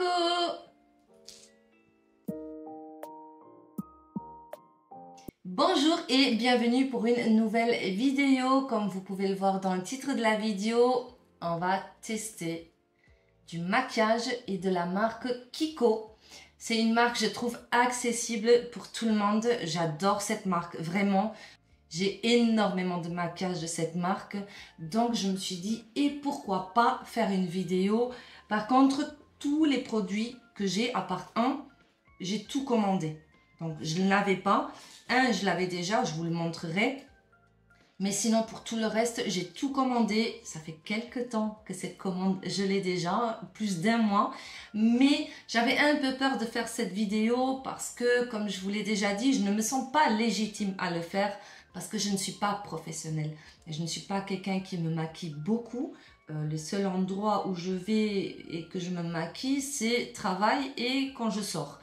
Coucou! Bonjour et bienvenue pour une nouvelle vidéo. Comme vous pouvez le voir dans le titre de la vidéo, on va tester du maquillage et de la marque Kiko. C'est une marque, je trouve, accessible pour tout le monde. J'adore cette marque, vraiment. J'ai énormément de maquillage de cette marque. Donc, je me suis dit, et pourquoi pas faire une vidéo. Par contre, tous les produits que j'ai, à part un, j'ai tout commandé. Donc, je ne l'avais pas. Un, je l'avais déjà, je vous le montrerai. Mais sinon, pour tout le reste, j'ai tout commandé. Ça fait quelques temps que cette commande, je l'ai déjà, plus d'un mois. Mais j'avais un peu peur de faire cette vidéo parce que, comme je vous l'ai déjà dit, je ne me sens pas légitime à le faire parce que je ne suis pas professionnelle. Et je ne suis pas quelqu'un qui me maquille beaucoup. Le seul endroit où je vais et que je me maquille, c'est travail et quand je sors.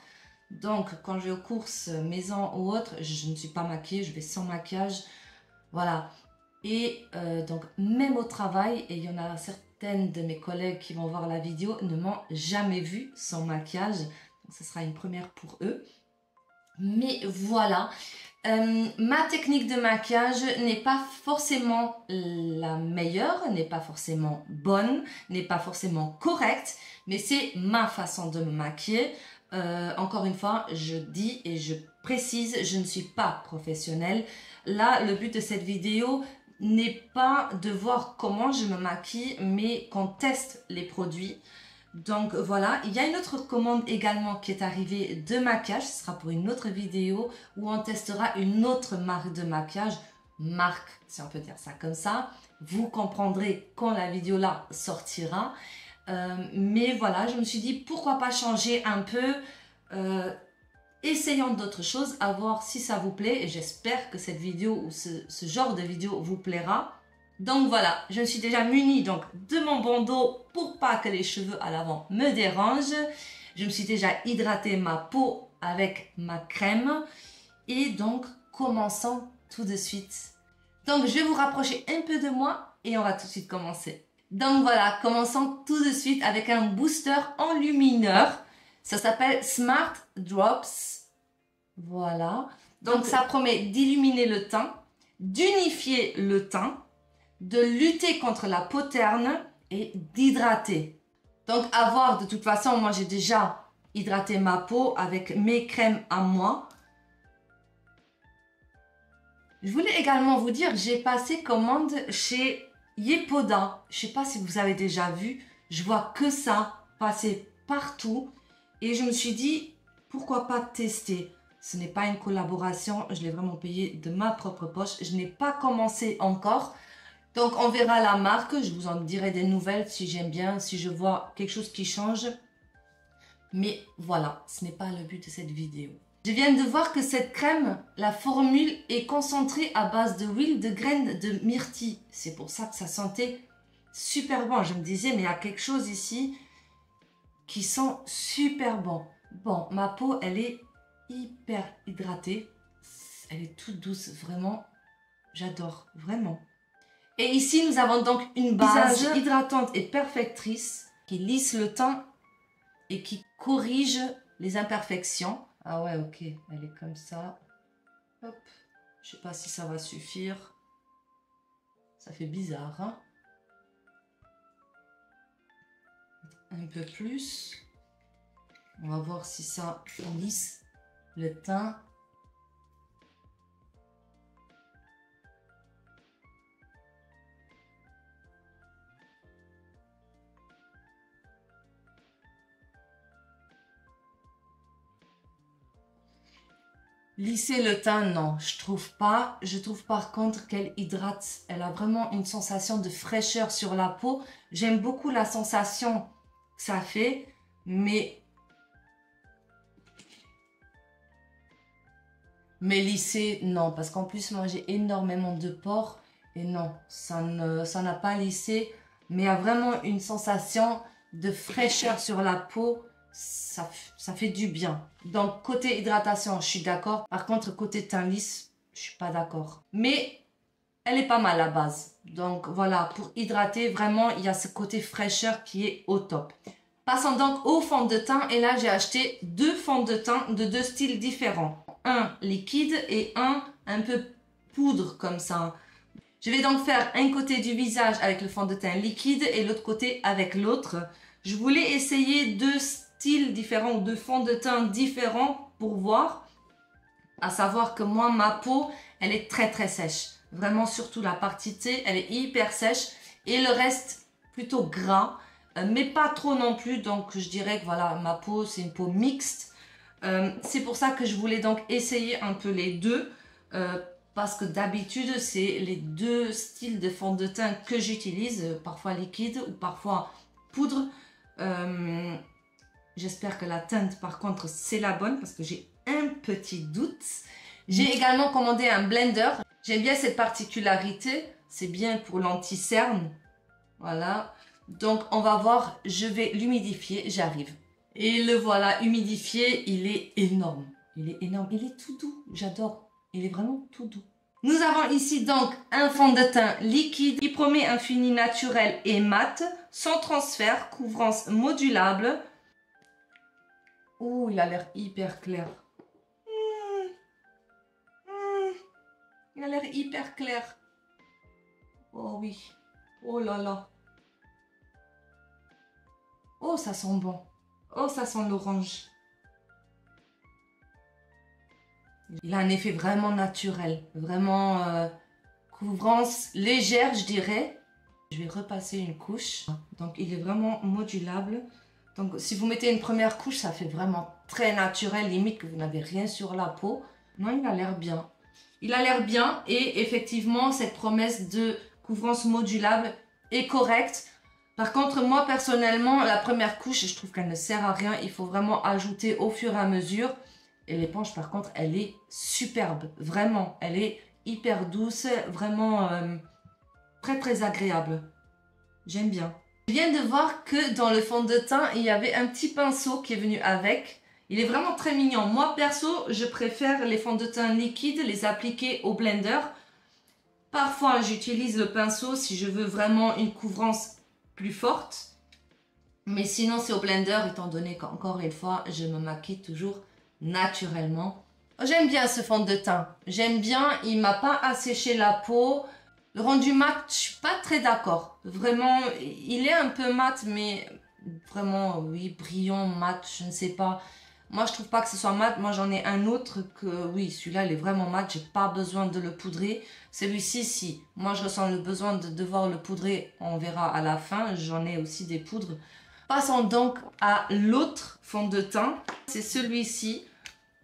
Donc, quand je vais aux courses maison ou autre, je ne suis pas maquillée, je vais sans maquillage. Voilà. Et donc, même au travail, et il y en a certaines de mes collègues qui vont voir la vidéo, ne m'ont jamais vue sans maquillage. Donc, ce sera une première pour eux. Mais voilà. Ma technique de maquillage n'est pas forcément la meilleure, n'est pas forcément bonne, n'est pas forcément correcte, mais c'est ma façon de me maquiller. Encore une fois, je dis et je précise, je ne suis pas professionnelle. Là, le but de cette vidéo n'est pas de voir comment je me maquille, mais qu'on teste les produits. Donc voilà, il y a une autre commande également qui est arrivée de maquillage. Ce sera pour une autre vidéo où on testera une autre marque de maquillage. Marque, si on peut dire ça comme ça. Vous comprendrez quand la vidéo là sortira. Mais voilà, je me suis dit pourquoi pas changer un peu. Essayons d'autres choses, à voir si ça vous plaît. Et j'espère que cette vidéo ou ce genre de vidéo vous plaira. Donc voilà, je me suis déjà munie donc de mon bandeau pour pas que les cheveux à l'avant me dérangent. Je me suis déjà hydraté ma peau avec ma crème. Et donc, commençons tout de suite. Donc, je vais vous rapprocher un peu de moi et on va tout de suite commencer. Donc voilà, commençons tout de suite avec un booster enlumineur. Ça s'appelle Smart Drops. Voilà. Donc ça promet d'illuminer le teint, d'unifier le teint, de lutter contre la peau terne et d'hydrater. Donc à voir, de toute façon, moi j'ai déjà hydraté ma peau avec mes crèmes à moi. Je voulais également vous dire, j'ai passé commande chez Yepoda. Je ne sais pas si vous avez déjà vu, je vois que ça passer partout. Et je me suis dit, pourquoi pas tester? Ce n'est pas une collaboration, je l'ai vraiment payé de ma propre poche. Je n'ai pas commencé encore. Donc, on verra la marque. Je vous en dirai des nouvelles si j'aime bien, si je vois quelque chose qui change. Mais voilà, ce n'est pas le but de cette vidéo. Je viens de voir que cette crème, la formule est concentrée à base de huile de graines de myrtille. C'est pour ça que ça sentait super bon. Je me disais, mais il y a quelque chose ici qui sent super bon. Bon, ma peau, elle est hyper hydratée. Elle est toute douce, vraiment. J'adore, vraiment. Et ici, nous avons donc une base hydratante et perfectrice qui lisse le teint et qui corrige les imperfections. Ah ouais, ok, elle est comme ça. Hop, je sais pas si ça va suffire. Ça fait bizarre, hein? Un peu plus. On va voir si ça lisse le teint. Lisser le teint, non, je trouve pas. Je trouve par contre qu'elle hydrate. Elle a vraiment une sensation de fraîcheur sur la peau. J'aime beaucoup la sensation que ça fait, mais lisser, non. Parce qu'en plus, moi, j'ai énormément de pores. Et non, ça n'a pas lissé. Mais il y a vraiment une sensation de fraîcheur sur la peau. Ça fait du bien. Donc, côté hydratation, je suis d'accord. Par contre, côté teint lisse, je suis pas d'accord. Mais elle est pas mal à base. Donc, voilà, pour hydrater, vraiment, il y a ce côté fraîcheur qui est au top. Passons donc au fond de teint. Et là, j'ai acheté deux fonds de teint de deux styles différents. Un liquide et un peu poudre comme ça. Je vais donc faire un côté du visage avec le fond de teint liquide et l'autre côté avec l'autre. Je voulais essayer deux styles différents ou deux fonds de teint différents pour voir. À savoir que moi, ma peau, elle est très très sèche. Vraiment, surtout la partie T, elle est hyper sèche. Et le reste, plutôt gras, mais pas trop non plus. Donc, je dirais que voilà, ma peau, c'est une peau mixte. C'est pour ça que je voulais donc essayer un peu les deux. Parce que d'habitude, c'est les deux styles de fond de teint que j'utilise. Parfois liquide ou parfois poudre. J'espère que la teinte, par contre, c'est la bonne parce que j'ai un petit doute. J'ai également commandé un blender. J'aime bien cette particularité. C'est bien pour l'anti-cerne. Voilà. Donc, on va voir. Je vais l'humidifier. J'arrive. Et le voilà humidifié. Il est énorme. Il est énorme. Il est tout doux. J'adore. Il est vraiment tout doux. Nous avons ici donc un fond de teint liquide. Il promet un fini naturel et mat. Sans transfert. Couvrance modulable. Oh, il a l'air hyper clair. Il a l'air hyper clair. Oh oui. Oh là là. Oh, ça sent bon. Oh, ça sent l'orange. Il a un effet vraiment naturel. Vraiment couvrance légère, je dirais. Je vais repasser une couche. Donc, il est vraiment modulable. Donc, si vous mettez une première couche, ça fait vraiment très naturel. Limite que vous n'avez rien sur la peau. Non, il a l'air bien. Il a l'air bien et effectivement, cette promesse de couvrance modulable est correcte. Par contre, moi, personnellement, la première couche, je trouve qu'elle ne sert à rien. Il faut vraiment ajouter au fur et à mesure. Et l'éponge, par contre, elle est superbe. Vraiment, elle est hyper douce. Vraiment très, très agréable. J'aime bien. Je viens de voir que dans le fond de teint, il y avait un petit pinceau qui est venu avec. Il est vraiment très mignon. Moi, perso, je préfère les fonds de teint liquides, les appliquer au blender. Parfois, j'utilise le pinceau si je veux vraiment une couvrance plus forte. Mais sinon, c'est au blender, étant donné qu'encore une fois, je me maquille toujours naturellement. J'aime bien ce fond de teint. J'aime bien, il ne m'a pas asséché la peau. Le rendu mat, je suis pas très d'accord. Vraiment, il est un peu mat, mais vraiment, oui, brillant, mat, je ne sais pas. Moi, je trouve pas que ce soit mat. Moi, j'en ai un autre que, oui, celui-là, il est vraiment mat. J'ai pas besoin de le poudrer. Celui-ci, si. Moi, je ressens le besoin de devoir le poudrer. On verra à la fin. J'en ai aussi des poudres. Passons donc à l'autre fond de teint. C'est celui-ci.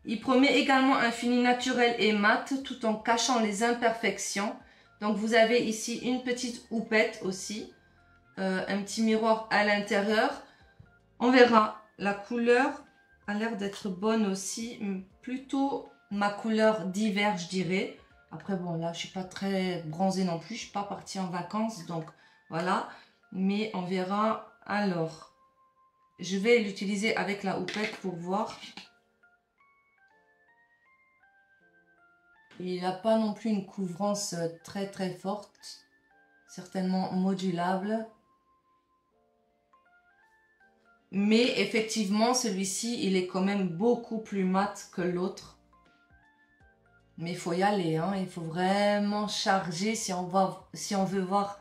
Il promet également un fini naturel et mat, tout en cachant les imperfections. Donc, vous avez ici une petite houppette aussi. Un petit miroir à l'intérieur. On verra. La couleur a l'air d'être bonne aussi. Plutôt ma couleur d'hiver, je dirais. Après, bon, là, je suis pas très bronzée non plus. Je suis pas partie en vacances. Donc, voilà. Mais on verra. Alors, je vais l'utiliser avec la houppette pour voir. Il n'a pas non plus une couvrance très très forte. Certainement modulable. Mais effectivement, celui-ci, il est quand même beaucoup plus mat que l'autre. Mais il faut y aller, hein. Il faut vraiment charger si on veut voir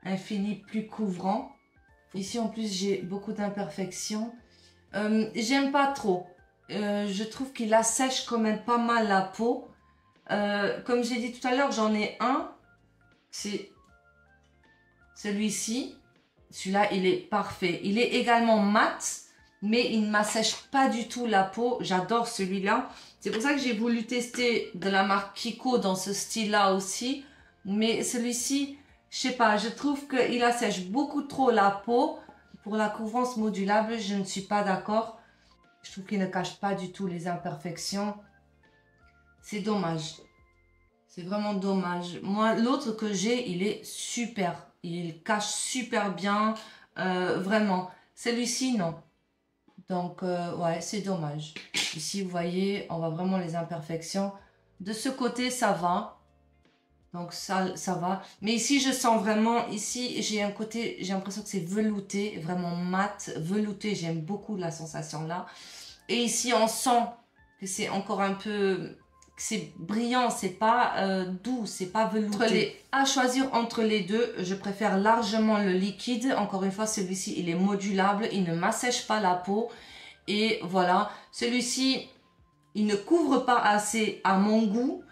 un fini plus couvrant. Ici, en plus, j'ai beaucoup d'imperfections. J'aime pas trop. Je trouve qu'il assèche quand même pas mal la peau. Comme j'ai dit tout à l'heure, j'en ai un. C'est celui-ci. Celui-là, il est parfait. Il est également mat, mais il ne m'assèche pas du tout la peau. J'adore celui-là. C'est pour ça que j'ai voulu tester de la marque Kiko dans ce style-là aussi. Mais celui-ci, je sais pas, je trouve qu'il assèche beaucoup trop la peau. Pour la couvrance modulable, je ne suis pas d'accord. Je trouve qu'il ne cache pas du tout les imperfections. C'est dommage. C'est vraiment dommage. Moi, l'autre que j'ai, il est super. Il cache super bien. Vraiment. Celui-ci, non. Donc, ouais, c'est dommage. Ici, vous voyez, on voit vraiment les imperfections. De ce côté, ça va. Donc ça va. Mais ici, je sens vraiment, ici, j'ai un côté, j'ai l'impression que c'est velouté, vraiment mat, velouté. J'aime beaucoup la sensation là. Et ici, on sent que c'est encore un peu, que c'est brillant, c'est pas doux, c'est pas velouté. À choisir entre les deux, je préfère largement le liquide. Encore une fois, celui-ci, il est modulable, il ne m'assèche pas la peau. Et voilà, celui-ci, il ne couvre pas assez à mon goût.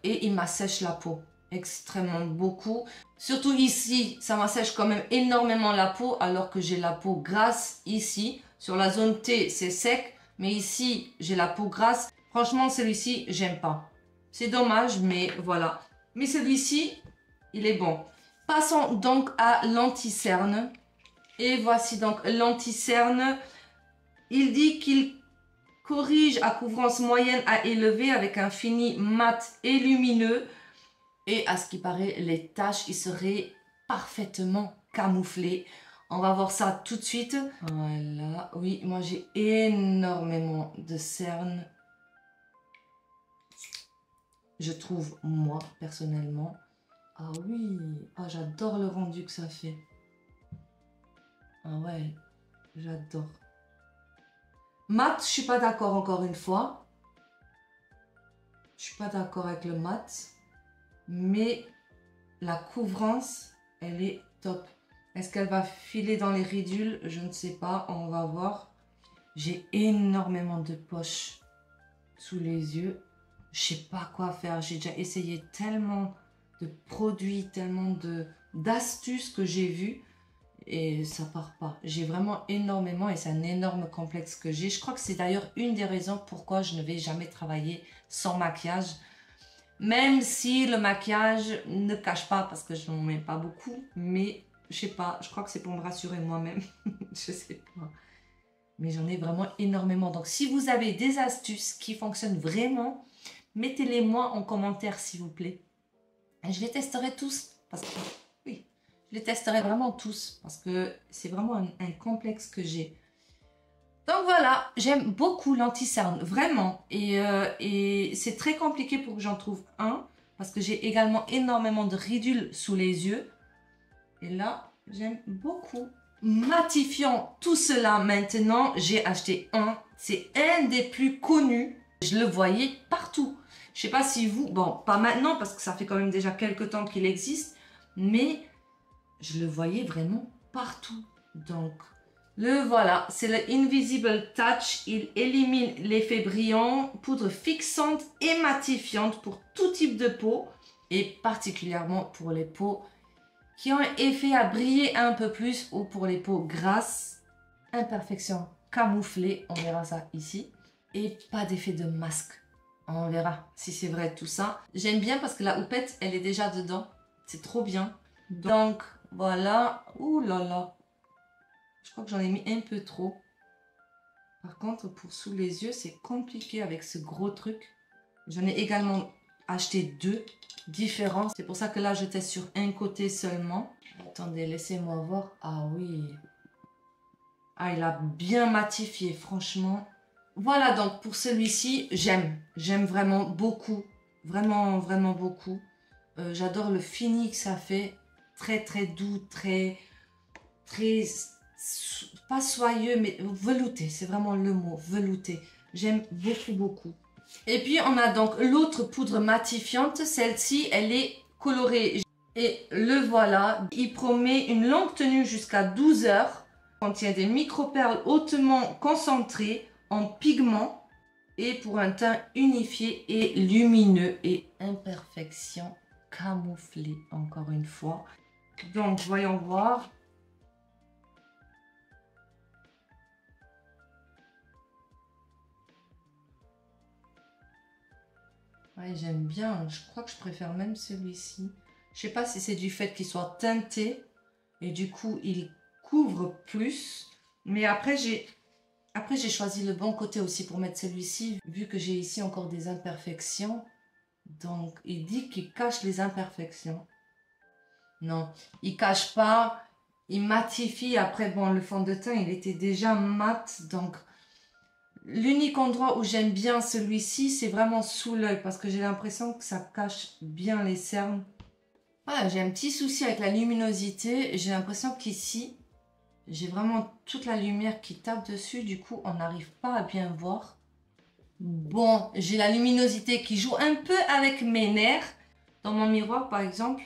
Et il m'assèche la peau extrêmement beaucoup. Surtout ici, ça m'assèche quand même énormément la peau alors que j'ai la peau grasse ici. Sur la zone T, c'est sec, mais ici, j'ai la peau grasse. Franchement, celui-ci, j'aime pas. C'est dommage, mais voilà. Mais celui-ci, il est bon. Passons donc à l'anti-cerne. Et voici donc l'anti-cerne. Il dit qu'il corrige à couvrance moyenne à élevée avec un fini mat et lumineux. Et à ce qui paraît, les taches, ils seraient parfaitement camouflées. On va voir ça tout de suite. Voilà, oui, moi j'ai énormément de cernes. Je trouve, moi, personnellement. Ah oui, ah, j'adore le rendu que ça fait. Ah ouais, j'adore. Mat, je suis pas d'accord encore une fois. Je suis pas d'accord avec le mat. Mais la couvrance, elle est top. Est-ce qu'elle va filer dans les ridules? Je ne sais pas, on va voir. J'ai énormément de poches sous les yeux. Je sais pas quoi faire. J'ai déjà essayé tellement de produits, tellement d'astuces que j'ai vues. Et ça part pas. J'ai vraiment énormément et c'est un énorme complexe que j'ai. Je crois que c'est d'ailleurs une des raisons pourquoi je ne vais jamais travailler sans maquillage. Même si le maquillage ne cache pas parce que je n'en mets pas beaucoup. Mais je sais pas, je crois que c'est pour me rassurer moi-même. Je sais pas. Mais j'en ai vraiment énormément. Donc si vous avez des astuces qui fonctionnent vraiment, mettez-les moi en commentaire s'il vous plaît. Et je les testerai tous parce que... Je les testerai vraiment tous parce que c'est vraiment un complexe que j'ai. Donc voilà, j'aime beaucoup l'anti-cerne, vraiment. Et c'est très compliqué pour que j'en trouve un parce que j'ai également énormément de ridules sous les yeux. Et là, j'aime beaucoup. Matifiant tout cela maintenant, j'ai acheté un. C'est un des plus connus. Je le voyais partout. Je sais pas si vous... Bon, pas maintenant parce que ça fait quand même déjà quelques temps qu'il existe. Mais... je le voyais vraiment partout. Donc, le voilà. C'est le Invisible Touch. Il élimine l'effet brillant, poudre fixante et matifiante pour tout type de peau. Et particulièrement pour les peaux qui ont un effet à briller un peu plus ou pour les peaux grasses. Imperfection camouflée. On verra ça ici. Et pas d'effet de masque. On verra si c'est vrai tout ça. J'aime bien parce que la houppette, elle est déjà dedans. C'est trop bien. Donc, voilà. Ouh là là. Je crois que j'en ai mis un peu trop. Par contre, pour sous les yeux, c'est compliqué avec ce gros truc. J'en ai également acheté deux différents. C'est pour ça que là, je teste sur un côté seulement. Attendez, laissez-moi voir. Ah oui. Ah, il a bien matifié, franchement. Voilà, donc pour celui-ci, j'aime. J'aime vraiment beaucoup. Vraiment, vraiment beaucoup. J'adore le fini que ça fait. Très très doux, très pas soyeux mais velouté, c'est vraiment le mot, velouté. J'aime beaucoup beaucoup. Et puis on a donc l'autre poudre matifiante, celle-ci elle est colorée et le voilà. Il promet une longue tenue jusqu'à 12 heures. Contient des micro-perles hautement concentrées en pigments et pour un teint unifié et lumineux et imperfection camouflée encore une fois. Donc, voyons voir. Ouais, j'aime bien. Je crois que je préfère même celui-ci. Je sais pas si c'est du fait qu'il soit teinté. Et du coup, il couvre plus. Mais après, j'ai choisi le bon côté aussi pour mettre celui-ci. Vu que j'ai ici encore des imperfections. Donc, il dit qu'il cache les imperfections. Non, il cache pas, il matifie. Après, bon, le fond de teint, il était déjà mat, donc L'unique endroit où j'aime bien celui-ci, c'est vraiment sous l'œil parce que j'ai l'impression que ça cache bien les cernes. Voilà, j'ai un petit souci avec la luminosité. J'ai l'impression qu'ici, j'ai vraiment toute la lumière qui tape dessus. Du coup, on n'arrive pas à bien voir. Bon, j'ai la luminosité qui joue un peu avec mes nerfs. Dans mon miroir, par exemple,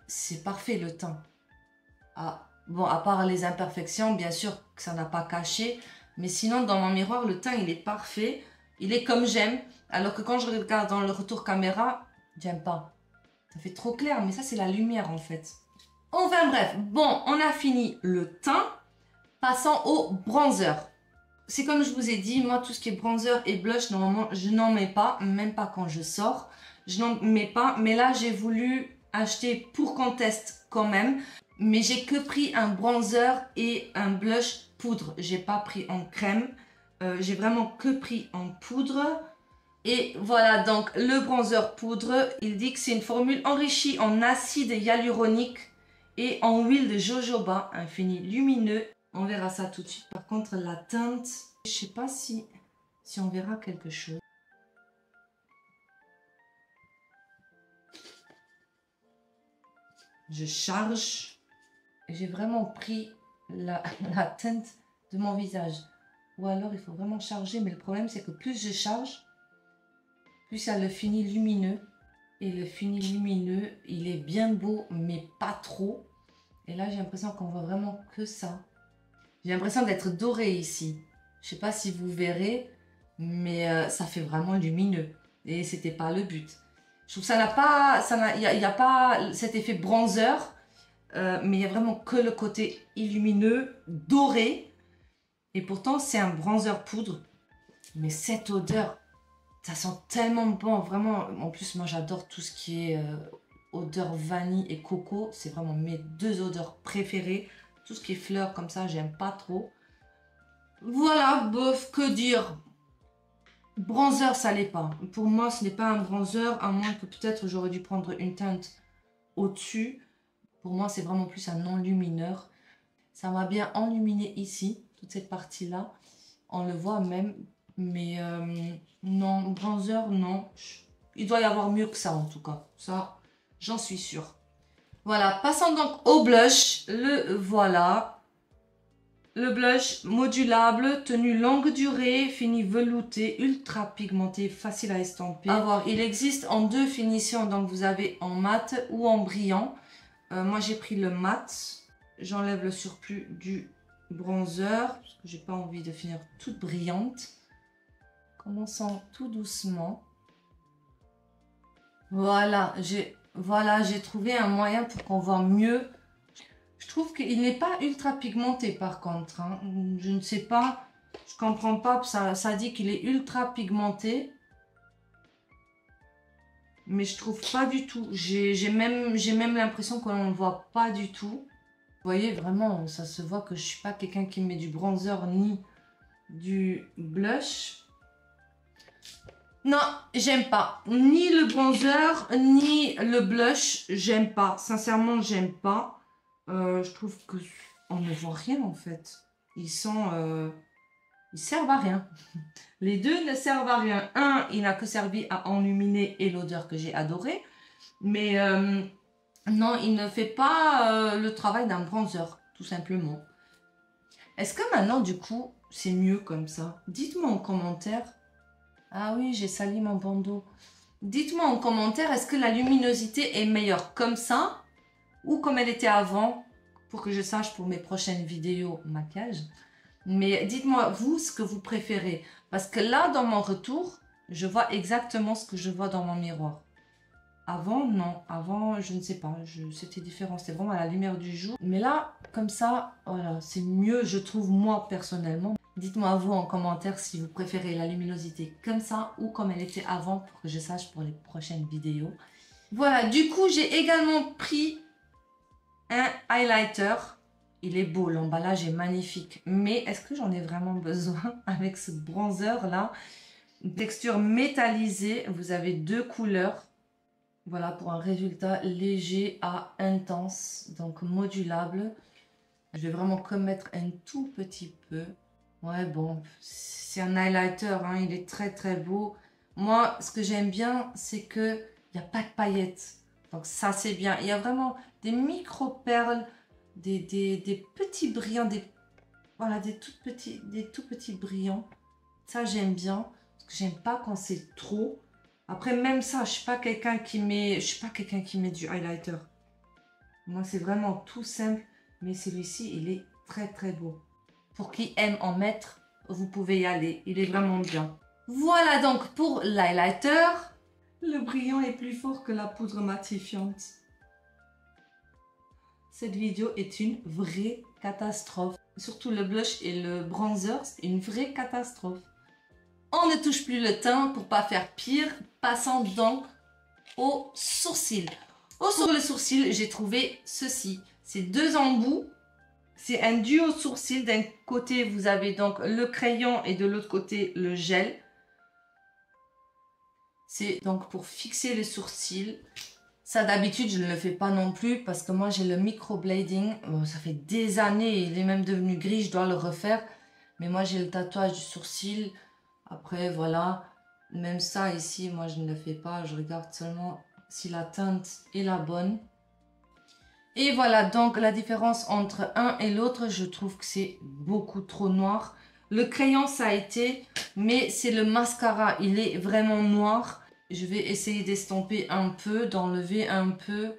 c'est parfait le teint. Ah, bon, à part les imperfections, bien sûr que ça n'a pas caché. Mais sinon, dans mon miroir, le teint, il est parfait. Il est comme j'aime. Alors que quand je regarde dans le retour caméra, j'aime pas. Ça fait trop clair, mais ça, c'est la lumière, en fait. Enfin bref, bon, on a fini le teint. Passons au bronzer. C'est comme je vous ai dit, moi, tout ce qui est bronzer et blush, normalement, je n'en mets pas. Même pas quand je sors. Je n'en mets pas. Mais là, j'ai voulu acheter pour qu'on teste quand même. Mais j'ai que pris un bronzer et un blush poudre. J'ai pas pris en crème. J'ai vraiment que pris en poudre. Et voilà, donc le bronzer poudre, il dit que c'est une formule enrichie en acide hyaluronique et en huile de jojoba, un fini lumineux. On verra ça tout de suite. Par contre, la teinte, je sais pas si on verra quelque chose. Je charge. J'ai vraiment pris la teinte de mon visage. Ou alors, il faut vraiment charger. Mais le problème, c'est que plus je charge, plus il y a le fini lumineux. Et le fini lumineux, il est bien beau, mais pas trop. Et là, j'ai l'impression qu'on voit vraiment que ça. J'ai l'impression d'être dorée ici. Je sais pas si vous verrez, mais ça fait vraiment lumineux. Et c'était pas le but. Je trouve que ça n'a pas... Il n'y a pas cet effet bronzer. Mais il y a vraiment que le côté illumineux, doré. Et pourtant, c'est un bronzer poudre. Mais cette odeur, ça sent tellement bon, vraiment. En plus, moi, j'adore tout ce qui est odeur vanille et coco. C'est vraiment mes deux odeurs préférées. Tout ce qui est fleurs comme ça, j'aime pas trop. Voilà, bof, que dire. Bronzer, ça l'est pas. Pour moi, ce n'est pas un bronzer, à moins que peut-être j'aurais dû prendre une teinte au-dessus. Pour moi, c'est vraiment plus un enlumineur. Ça m'a bien enluminé ici, toute cette partie-là. On le voit même. Mais non, bronzer, non. Il doit y avoir mieux que ça en tout cas. Ça, j'en suis sûre. Voilà, passons donc au blush. Le voilà. Le blush modulable, tenue longue durée, fini velouté, ultra pigmenté, facile à estomper. À voir, il existe en deux finitions. Donc vous avez en mat ou en brillant. Moi j'ai pris le mat. J'enlève le surplus du bronzer. Parce que j'ai pas envie de finir toute brillante. Commençons tout doucement. Voilà, j'ai trouvé un moyen pour qu'on voit mieux. Je trouve qu'il n'est pas ultra pigmenté par contre. Hein. Je ne sais pas, je comprends pas. Ça dit qu'il est ultra pigmenté. Mais je trouve pas du tout. J'ai même l'impression qu'on ne le voit pas du tout. Vous voyez, vraiment, ça se voit que je suis pas quelqu'un qui met du bronzer ni du blush. Non, j'aime pas. Ni le bronzer, ni le blush, j'aime pas. Sincèrement, j'aime pas. Je trouve que on ne voit rien en fait. Ils servent à rien. Les deux ne servent à rien. Un, il n'a que servi à enluminer et l'odeur que j'ai adorée. Mais non, il ne fait pas le travail d'un bronzer, tout simplement. Est-ce que maintenant, du coup, c'est mieux comme ça? Dites-moi en commentaire. Ah oui, j'ai sali mon bandeau. Dites-moi en commentaire, est-ce que la luminosité est meilleure comme ça ou comme elle était avant, pour que je sache pour mes prochaines vidéos maquillage. Mais dites-moi, vous, ce que vous préférez. Parce que là, dans mon retour, je vois exactement ce que je vois dans mon miroir. Avant, non. Avant, je ne sais pas. C'était différent. C'était vraiment à la lumière du jour. Mais là, comme ça, voilà, c'est mieux, je trouve, moi, personnellement. Dites-moi vous en commentaire si vous préférez la luminosité comme ça ou comme elle était avant pour que je sache pour les prochaines vidéos. Voilà, du coup, j'ai également pris un highlighter. Il est beau, l'emballage est magnifique. Mais est-ce que j'en ai vraiment besoin avec ce bronzer là? Une texture métallisée. Vous avez deux couleurs. Voilà, pour un résultat léger à intense. Donc modulable. Je vais vraiment que mettre un tout petit peu. Ouais, bon, c'est un highlighter, hein, il est très très beau. Moi, ce que j'aime bien, c'est que il n'y a pas de paillettes. Donc ça, c'est bien. Il y a vraiment des micro-perles, des petits brillants, voilà, des tout petits brillants. Ça, j'aime bien. Parce que j'aime pas quand c'est trop. Après, même ça, je suis pas quelqu'un qui met du highlighter. Moi, c'est vraiment tout simple. Mais celui-ci, il est très très beau. Pour qui aime en mettre, vous pouvez y aller. Il est vraiment bien. Voilà donc pour l'highlighter. Le brillant est plus fort que la poudre matifiante. Cette vidéo est une vraie catastrophe. Surtout le blush et le bronzer, c'est une vraie catastrophe. On ne touche plus le teint pour pas faire pire. Passons donc aux sourcils. Sur le sourcil, j'ai trouvé ceci. C'est deux embouts. C'est un duo sourcil. D'un côté, vous avez donc le crayon et de l'autre côté, le gel. C'est donc pour fixer les sourcils. Ça, d'habitude, je ne le fais pas non plus parce que moi, j'ai le microblading. Bon, ça fait des années, il est même devenu gris, je dois le refaire. Mais moi, j'ai le tatouage du sourcil. Après, voilà. Même ça, ici, moi, je ne le fais pas. Je regarde seulement si la teinte est la bonne. Et voilà, donc la différence entre un et l'autre, je trouve que c'est beaucoup trop noir. Le crayon, ça a été, mais c'est le mascara, il est vraiment noir. Je vais essayer d'estomper un peu, d'enlever un peu,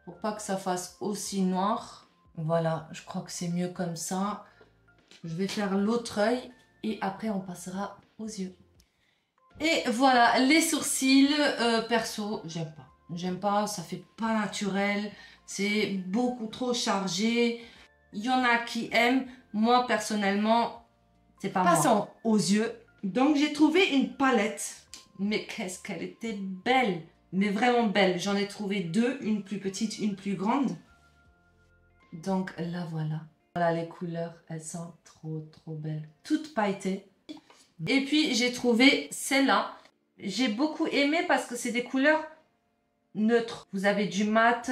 pour pas que ça fasse aussi noir. Voilà, je crois que c'est mieux comme ça. Je vais faire l'autre œil et après on passera aux yeux. Et voilà, les sourcils, perso, j'aime pas. J'aime pas, ça fait pas naturel. C'est beaucoup trop chargé. Il y en a qui aiment. Moi, personnellement, c'est pas moi. Passons aux yeux. Donc, j'ai trouvé une palette. Mais qu'est-ce qu'elle était belle. Mais vraiment belle. J'en ai trouvé deux. Une plus petite, une plus grande. Donc, la voilà. Voilà les couleurs. Elles sont trop, trop belles. Toutes pailletées. Et puis, j'ai trouvé celle-là. J'ai beaucoup aimé parce que c'est des couleurs neutres. Vous avez du mat,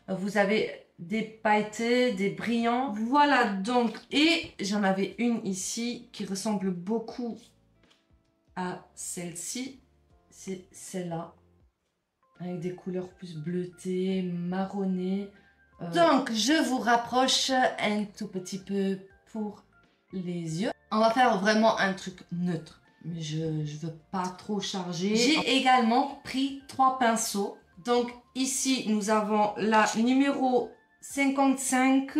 vous avez des pailletés, des brillants. Voilà donc. Et j'en avais une ici qui ressemble beaucoup à celle-ci. C'est celle-là. Avec des couleurs plus bleutées, marronnées. Donc, je vous rapproche un tout petit peu pour les yeux. On va faire vraiment un truc neutre. Mais je veux pas trop charger. J'ai également pris 3 pinceaux. Donc ici, nous avons la numéro 55,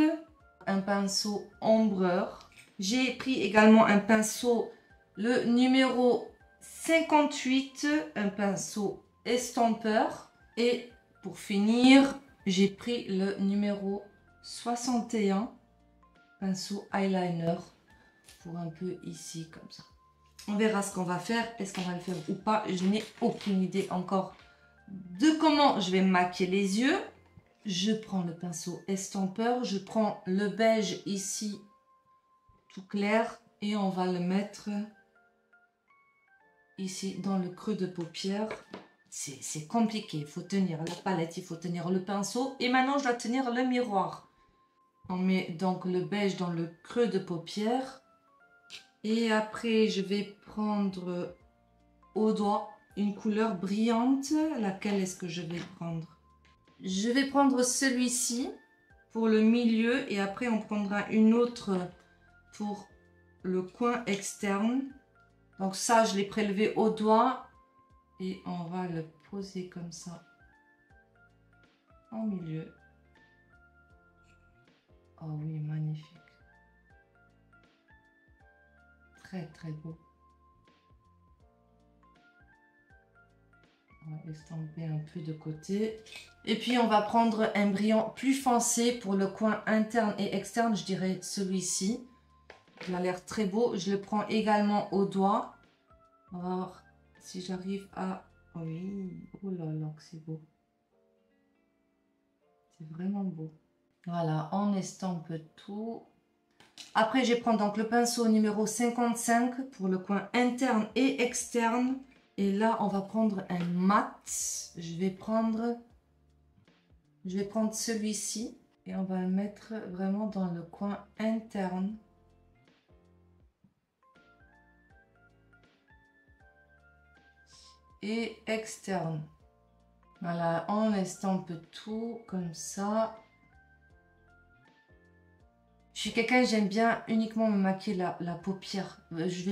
un pinceau ombreur. J'ai pris également un pinceau, le numéro 58, un pinceau estompeur. Et pour finir, j'ai pris le numéro 61, pinceau eyeliner, pour un peu ici comme ça. On verra ce qu'on va faire. Est-ce qu'on va le faire ou pas? Je n'ai aucune idée encore de comment je vais maquiller les yeux. Je prends le pinceau estompeur. Je prends le beige ici, tout clair. Et on va le mettre ici dans le creux de paupière. C'est compliqué. Il faut tenir la palette, il faut tenir le pinceau. Et maintenant, je dois tenir le miroir. On met donc le beige dans le creux de paupière. Et après, je vais prendre au doigt une couleur brillante. Laquelle est-ce que je vais prendre? Je vais prendre celui-ci pour le milieu et après on prendra une autre pour le coin externe. Donc ça, je l'ai prélevé au doigt et on va le poser comme ça en milieu. Oh oui, magnifique. Très très beau. On va estomper un peu de côté. Et puis on va prendre un brillant plus foncé pour le coin interne et externe. Je dirais celui-ci. Il a l'air très beau. Je le prends également au doigt. On va voir si j'arrive à... Oui, oh là là, que c'est beau. C'est vraiment beau. Voilà, on estompe tout. Après, je prends donc le pinceau numéro 55 pour le coin interne et externe. Et là, on va prendre un mat. Je vais prendre celui-ci et on va le mettre vraiment dans le coin interne. et externe. Voilà, on estompe tout comme ça. Je suis quelqu'un, j'aime bien uniquement me maquiller la paupière. Je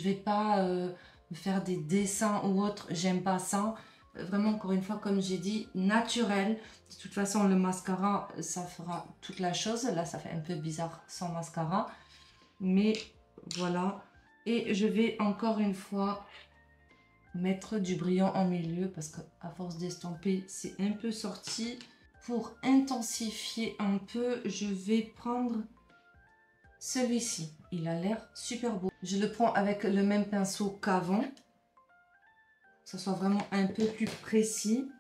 vais pas me faire des dessins ou autre. J'aime pas ça. Vraiment, encore une fois, comme j'ai dit, naturel. De toute façon, le mascara, ça fera toute la chose. Là, ça fait un peu bizarre sans mascara. Mais voilà. Et je vais encore une fois mettre du brillant en milieu parce qu'à force d'estomper, c'est un peu sorti. Pour intensifier un peu, je vais prendre celui-ci. Il a l'air super beau. Je le prends avec le même pinceau qu'avant. Que ce soit vraiment un peu plus précis.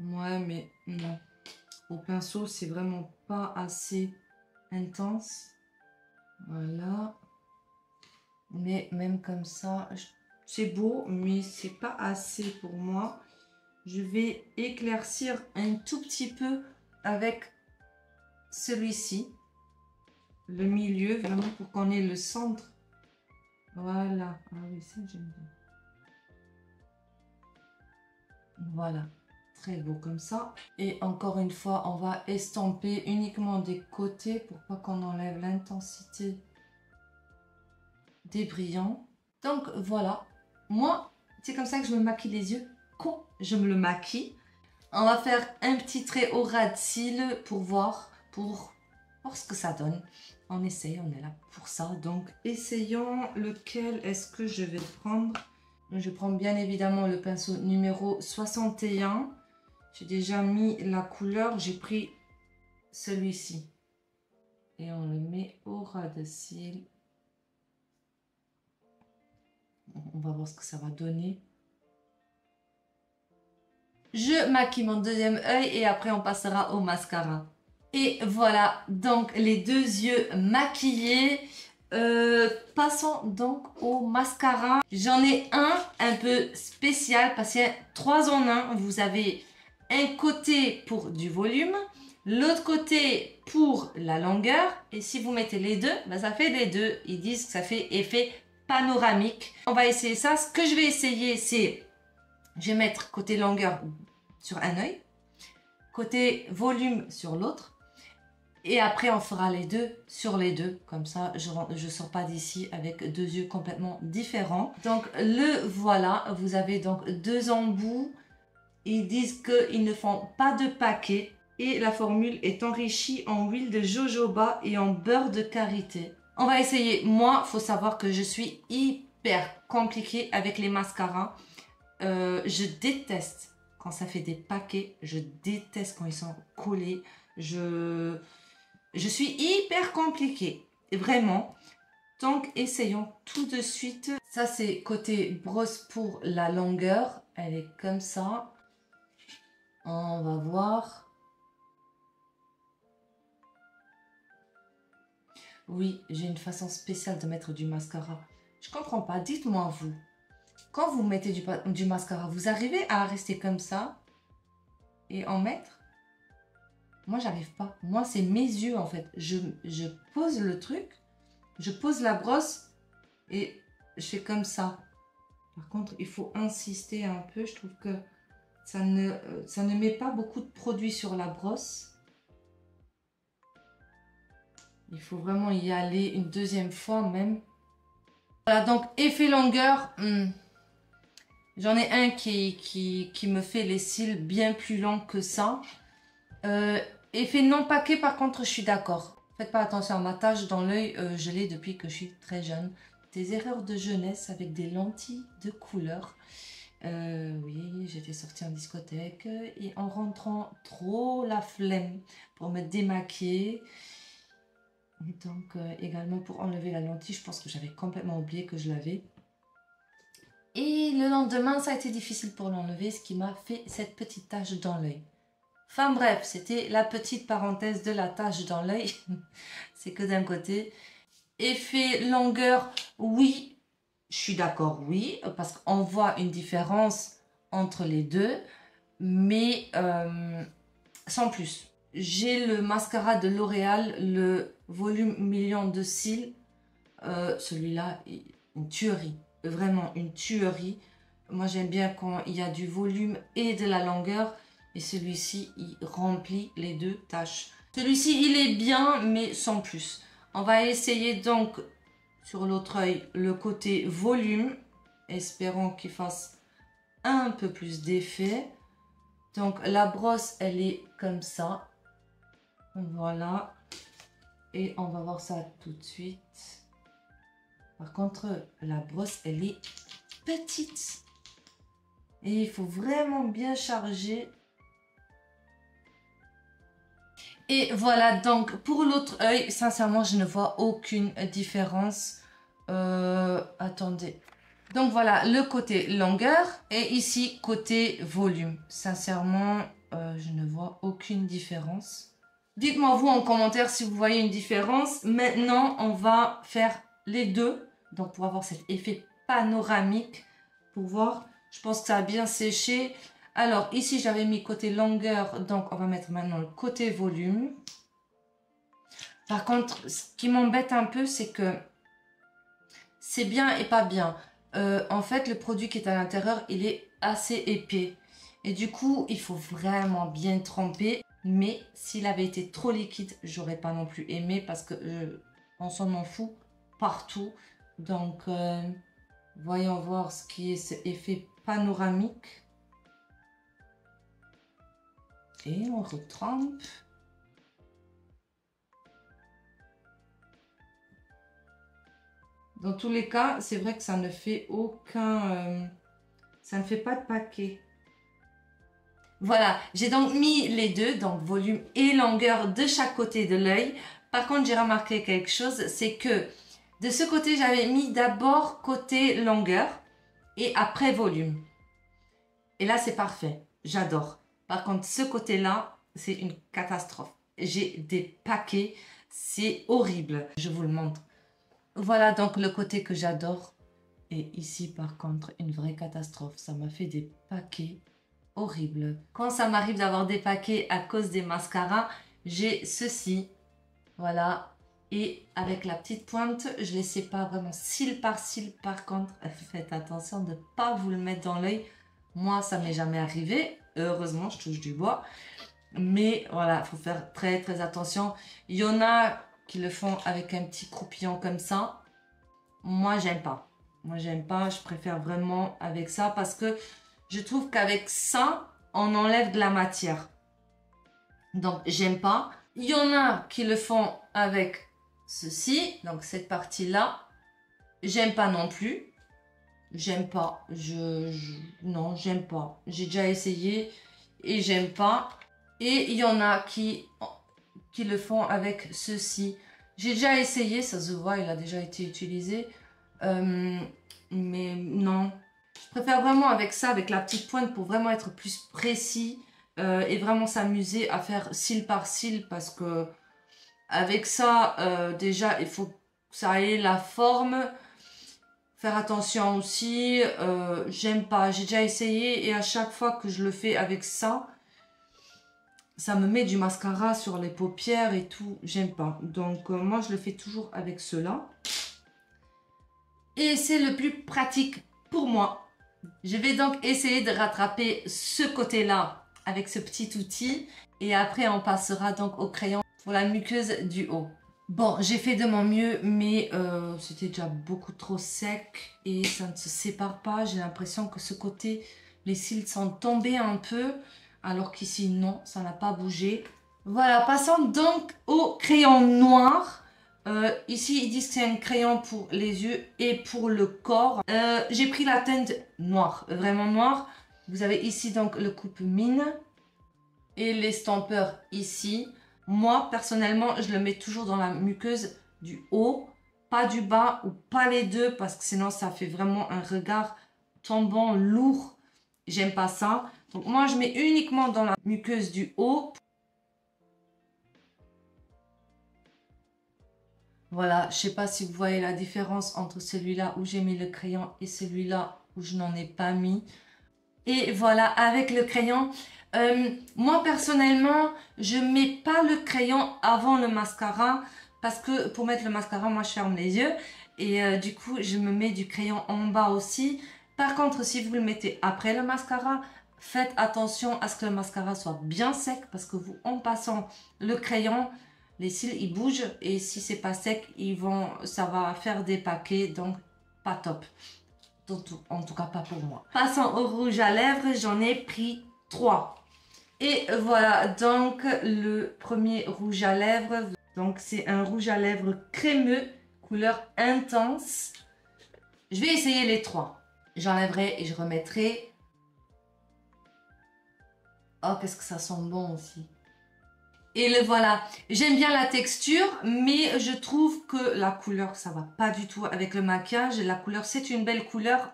Ouais, mais non. Au pinceau, c'est vraiment pas assez intense. Voilà. Mais même comme ça, c'est beau, mais c'est pas assez pour moi. Je vais éclaircir un tout petit peu avec celui-ci. Le milieu, vraiment pour qu'on ait le centre. Voilà. Ah oui, ça j'aime bien. Voilà. Très beau comme ça. Et encore une fois, on va estomper uniquement des côtés pour pas qu'on enlève l'intensité des brillants. Donc voilà. Moi, c'est comme ça que je me maquille les yeux. Quand je me le maquille. On va faire un petit trait au ras de cils pour voir ce que ça donne. On essaye, on est là pour ça. Donc, essayons lequel est-ce que je vais prendre. Je prends bien évidemment le pinceau numéro 61. J'ai déjà mis la couleur, j'ai pris celui-ci. Et on le met au ras de cils. On va voir ce que ça va donner. Je maquille mon deuxième œil et après on passera au mascara. Et voilà, donc les deux yeux maquillés. Passons donc au mascara. J'en ai un peu spécial parce qu'il y a 3 en 1. Vous avez un côté pour du volume, l'autre côté pour la longueur. Et si vous mettez les deux, ben ça fait les deux. Ils disent que ça fait effet panoramique. On va essayer ça. Ce que je vais essayer, c'est... Je vais mettre côté longueur sur un œil, côté volume sur l'autre. Et après, on fera les deux sur les deux. Comme ça, je ne sors pas d'ici avec deux yeux complètement différents. Donc, le voilà. Vous avez donc 2 embouts. Ils disent qu'ils ne font pas de paquet. Et la formule est enrichie en huile de jojoba et en beurre de karité. On va essayer. Moi, il faut savoir que je suis hyper compliquée avec les mascaras. Je déteste quand ça fait des paquets. Je déteste quand ils sont collés. Je suis hyper compliquée, vraiment. Donc, essayons tout de suite. Ça, c'est côté brosse pour la longueur. Elle est comme ça. On va voir. Oui, j'ai une façon spéciale de mettre du mascara. Je comprends pas. Dites-moi, vous. Quand vous mettez du mascara, vous arrivez à rester comme ça et en mettre? Moi, j'arrive pas. Moi, c'est mes yeux, en fait. Je pose le truc, je pose la brosse et je fais comme ça. Par contre, il faut insister un peu. Je trouve que ça ne met pas beaucoup de produit sur la brosse. Il faut vraiment y aller une deuxième fois même. Voilà, donc effet longueur. J'en ai un qui me fait les cils bien plus longs que ça. Effet non paquet, par contre, je suis d'accord. Faites pas attention à ma tache dans l'œil, je l'ai depuis que je suis très jeune. Des erreurs de jeunesse avec des lentilles de couleur. Oui, j'étais sortie en discothèque et en rentrant, trop la flemme pour me démaquiller. Donc, également pour enlever la lentille, je pense que j'avais complètement oublié que je l'avais. Et le lendemain, ça a été difficile pour l'enlever, ce qui m'a fait cette petite tache dans l'œil. Enfin bref, c'était la petite parenthèse de la tache dans l'œil. C'est que d'un côté. Effet longueur, oui, je suis d'accord, oui, parce qu'on voit une différence entre les deux, mais sans plus. J'ai le mascara de L'Oréal, le volume million de cils. Celui-là, une tuerie. Vraiment une tuerie. Moi, j'aime bien quand il y a du volume et de la longueur. Et celui-ci, il remplit les deux tâches. Celui-ci, il est bien, mais sans plus. On va essayer donc sur l'autre œil le côté volume. Espérons qu'il fasse un peu plus d'effet. Donc, la brosse, elle est comme ça. Voilà. Et on va voir ça tout de suite. Par contre, la brosse, elle est petite. Et il faut vraiment bien charger. Et voilà, donc pour l'autre œil, sincèrement, je ne vois aucune différence. Attendez. Donc voilà, le côté longueur et ici, côté volume. Sincèrement, je ne vois aucune différence. Dites-moi vous en commentaire si vous voyez une différence. Maintenant, on va faire les deux. Donc pour avoir cet effet panoramique, pour voir, je pense que ça a bien séché. Alors ici, j'avais mis côté longueur, donc on va mettre maintenant le côté volume. Par contre, ce qui m'embête un peu, c'est que c'est bien et pas bien. En fait, le produit qui est à l'intérieur, il est assez épais. Et du coup, il faut vraiment bien tremper. Mais s'il avait été trop liquide, j'aurais pas non plus aimé parce que on s'en en fout partout. Donc, voyons voir ce qui est ce effet panoramique. Et on retrempe. Dans tous les cas, c'est vrai que ça ne fait aucun... ça ne fait pas de paquet. Voilà, j'ai donc mis les deux, donc volume et longueur de chaque côté de l'œil. Par contre, j'ai remarqué quelque chose, c'est que de ce côté, j'avais mis d'abord côté longueur et après volume. Et là, c'est parfait, j'adore. Par contre, ce côté-là, c'est une catastrophe. J'ai des paquets, c'est horrible. Je vous le montre. Voilà donc le côté que j'adore. Et ici, par contre, une vraie catastrophe. Ça m'a fait des paquets horribles. Quand ça m'arrive d'avoir des paquets à cause des mascaras, j'ai ceci. Voilà. Et avec la petite pointe, je ne les sépare vraiment cil par cil. Par contre, faites attention de ne pas vous le mettre dans l'œil. Moi, ça m'est jamais arrivé. Heureusement, je touche du bois. Mais voilà, il faut faire très très attention. Il y en a qui le font avec un petit croupillon comme ça. Moi, j'aime pas. Moi, j'aime pas. Je préfère vraiment avec ça parce que je trouve qu'avec ça, on enlève de la matière. Donc, j'aime pas. Il y en a qui le font avec ceci. Donc, cette partie-là. J'aime pas non plus. J'aime pas. Non, j'aime pas. J'ai déjà essayé et j'aime pas. Et il y en a qui le font avec ceci. J'ai déjà essayé, ça se voit, il a déjà été utilisé. Mais non. Je préfère vraiment avec ça, avec la petite pointe pour vraiment être plus précis et vraiment s'amuser à faire cil par cil parce que avec ça, déjà, il faut que ça ait la forme. Faire attention aussi, j'aime pas. J'ai déjà essayé et à chaque fois que je le fais avec ça, ça me met du mascara sur les paupières et tout. J'aime pas. Donc, moi, je le fais toujours avec cela. Et c'est le plus pratique pour moi. Je vais donc essayer de rattraper ce côté-là avec ce petit outil. Et après, on passera donc au crayon pour la muqueuse du haut. Bon, j'ai fait de mon mieux, mais c'était déjà beaucoup trop sec et ça ne se sépare pas. J'ai l'impression que ce côté, les cils sont tombés un peu. Alors qu'ici, non, ça n'a pas bougé. Voilà, passons donc au crayon noir. Ici, ils disent que c'est un crayon pour les yeux et pour le corps. J'ai pris la teinte noire, vraiment noire. Vous avez ici donc le coupe-mine et l'estompeur ici. Moi, personnellement, je le mets toujours dans la muqueuse du haut, pas du bas ou pas les deux parce que sinon, ça fait vraiment un regard tombant, lourd. J'aime pas ça. Donc moi, je mets uniquement dans la muqueuse du haut. Voilà, je sais pas si vous voyez la différence entre celui-là où j'ai mis le crayon et celui-là où je n'en ai pas mis. Et voilà, avec le crayon, moi personnellement, je mets pas le crayon avant le mascara parce que pour mettre le mascara, moi je ferme les yeux. Et du coup, je me mets du crayon en bas aussi. Par contre, si vous le mettez après le mascara, faites attention à ce que le mascara soit bien sec parce que vous, en passant le crayon, les cils ils bougent et si c'est pas sec, ça va faire des paquets, donc pas top. En tout cas pas pour moi. Passons au rouge à lèvres, j'en ai pris 3. Et voilà donc le premier rouge à lèvres. Donc c'est un rouge à lèvres crémeux, couleur intense. Je vais essayer les 3. J'enlèverai et je remettrai. Oh, qu'est-ce que ça sent bon aussi. Et le voilà. J'aime bien la texture, mais je trouve que la couleur, ça va pas du tout avec le maquillage. La couleur, c'est une belle couleur,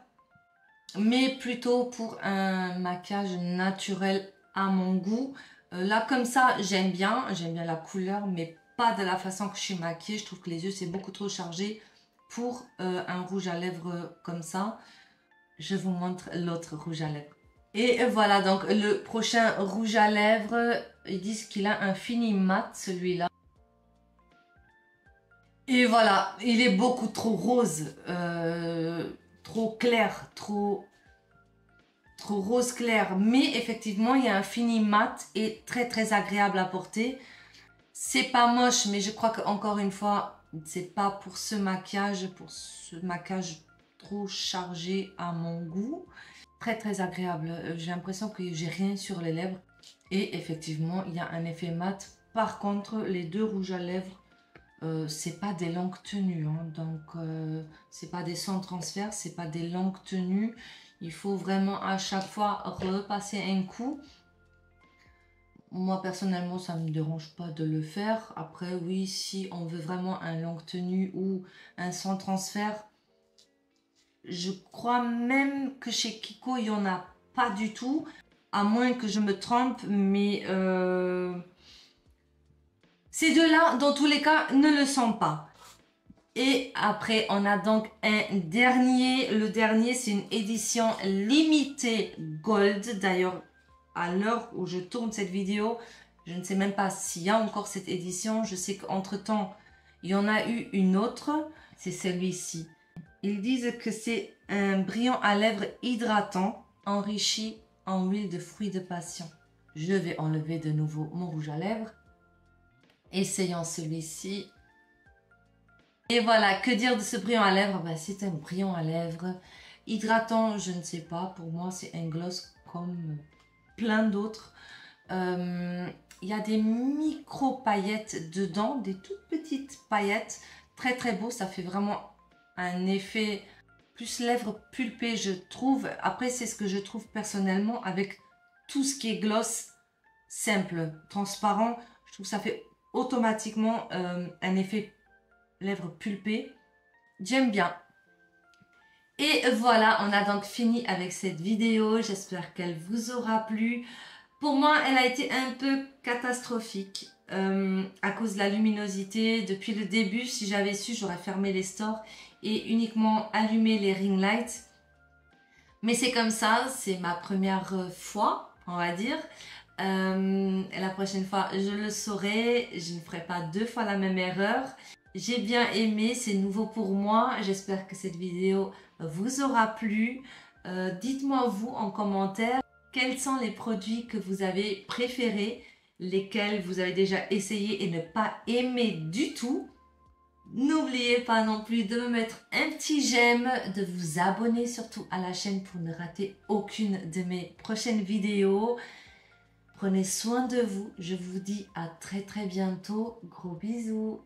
mais plutôt pour un maquillage naturel à mon goût. Là, comme ça, j'aime bien la couleur, mais pas de la façon que je suis maquillée. Je trouve que les yeux, c'est beaucoup trop chargé pour un rouge à lèvres comme ça. Je vous montre l'autre rouge à lèvres. Et voilà, donc le prochain rouge à lèvres, ils disent qu'il a un fini mat, celui-là. Et voilà, il est beaucoup trop rose, trop clair, trop rose clair. Mais effectivement, il y a un fini mat et très très agréable à porter. C'est pas moche, mais je crois qu'encore une fois, c'est pas pour ce maquillage trop chargé à mon goût. Très très agréable. J'ai l'impression que j'ai rien sur les lèvres. Et effectivement, il y a un effet mat. Par contre, les deux rouges à lèvres, c'est pas des longues tenues. Hein. Donc, c'est pas des sans transfert, c'est pas des longues tenues. Il faut vraiment à chaque fois repasser un coup. Moi, personnellement, ça ne me dérange pas de le faire. Après, oui, si on veut vraiment un longue tenue ou un sans transfert, je crois même que chez Kiko, il n'y en a pas du tout. À moins que je me trompe, mais ces deux-là, dans tous les cas, ne le sont pas. Et après, on a donc un dernier. Le dernier, c'est une édition limitée Gold. D'ailleurs, à l'heure où je tourne cette vidéo, je ne sais même pas s'il y a encore cette édition. Je sais qu'entre-temps, il y en a eu une autre. C'est celui-ci. Ils disent que c'est un brillant à lèvres hydratant, enrichi en huile de fruits de passion. Je vais enlever de nouveau mon rouge à lèvres. Essayons celui-ci. Et voilà, que dire de ce brillant à lèvres? Ben, c'est un brillant à lèvres. Hydratant, je ne sais pas. Pour moi, c'est un gloss comme plein d'autres. Il y a des micro-paillettes dedans, des toutes petites paillettes. Très très beau, ça fait vraiment un effet plus lèvres pulpées, je trouve. Après, c'est ce que je trouve personnellement avec tout ce qui est gloss simple, transparent. Je trouve que ça fait automatiquement un effet lèvres pulpées. J'aime bien. Et voilà, on a donc fini avec cette vidéo. J'espère qu'elle vous aura plu. Pour moi, elle a été un peu catastrophique à cause de la luminosité. Depuis le début, si j'avais su, j'aurais fermé les stores et uniquement allumé les ring lights. Mais c'est comme ça, c'est ma première fois, on va dire. La prochaine fois, je le saurai. Je ne ferai pas 2 fois la même erreur. J'ai bien aimé, c'est nouveau pour moi. J'espère que cette vidéo vous aura plu. Dites-moi vous en commentaire quels sont les produits que vous avez préférés, lesquels vous avez déjà essayé et ne pas aimé du tout. N'oubliez pas non plus de me mettre un petit j'aime, de vous abonner surtout à la chaîne pour ne rater aucune de mes prochaines vidéos. Prenez soin de vous, je vous dis à très très bientôt, gros bisous.